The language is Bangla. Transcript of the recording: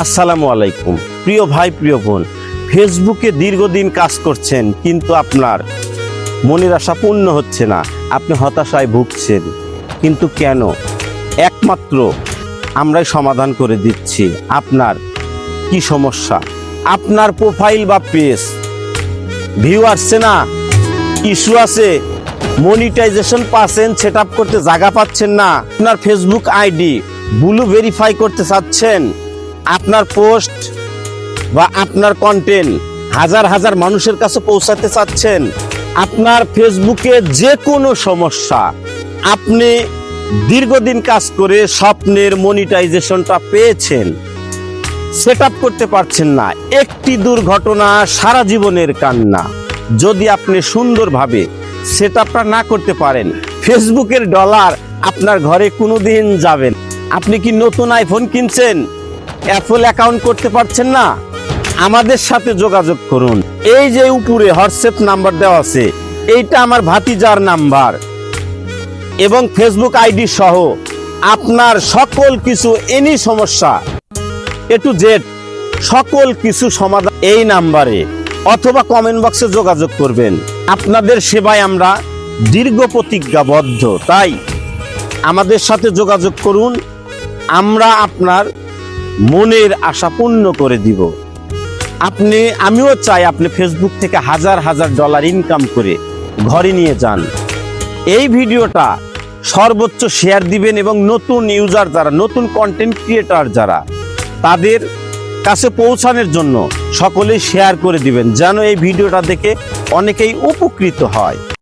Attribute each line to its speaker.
Speaker 1: আসসালামু আলাইকুম প্রিয় ভাই প্রিয় বোন, ফেসবুকে দীর্ঘদিন কাজ করছেন কিন্তু আপনার মনের আশা পূর্ণ হচ্ছে না, আপনি হতাশায় ভুগছেন। কিন্তু কেন? একমাত্র আমরাই সমাধান করে দিচ্ছি। আপনার কি সমস্যা? আপনার প্রোফাইল বা পেজ ভিউ আসছে না, ইস্যু আছে, মনিটাইজেশন পাচ্ছেন, সেট আপ করতে জায়গা পাচ্ছেন না, আপনার ফেসবুক আইডি ব্লু ভেরিফাই করতে চাচ্ছেন, আপনার পোস্ট বা আপনার কন্টেন্ট হাজার হাজার মানুষের কাছে পৌঁছাতে চাচ্ছেন, আপনার ফেসবুকে যে কোনো সমস্যা, আপনি দীর্ঘদিন কাজ করে স্বপ্নের মনিটাইজেশনটা পেয়েছেন, সেট আপ করতে পারছেন না, একটি দুর্ঘটনা সারা জীবনের কান্না। যদি আপনি সুন্দরভাবে সেট আপটা না করতে পারেন, ফেসবুকের ডলার আপনার ঘরে কোনোদিন যাবেন। আপনি কি নতুন আইফোন কিনছেন, অ্যাপল অ্যাকাউন্ট করতে পারছেন না? আমাদের সাথে যোগাযোগ করুন। এই যে উপরে হোয়াটসঅ্যাপ নাম্বার দেওয়া আছে, এইটা আমার ভাতিজার নাম্বার এবং ফেসবুক আইডি সহ আপনার সকল কিছু এনি সমস্যা এ টু জেড সকল কিছু সমাধান এই নাম্বারে অথবা কমেন্ট বক্সে যোগাযোগ করবেন। আপনাদের সেবায় আমরা দীর্ঘ প্রতিজ্ঞাবদ্ধ, তাই আমাদের সাথে যোগাযোগ করুন। আমরা আপনার মনের আশা পূর্ণ করে দিব। আমিও চাই আপনি ফেসবুক থেকে হাজার হাজার ডলার ইনকাম করে ঘরে নিয়ে যান। এই ভিডিওটা সর্বোচ্চ শেয়ার দিবেন এবং নতুন ইউজার যারা, নতুন কন্টেন্ট ক্রিয়েটর যারা, তাদের কাছে পৌঁছানোর জন্য সকলেই শেয়ার করে দিবেন, যেন এই ভিডিওটা দেখে অনেকেই উপকৃত হয়।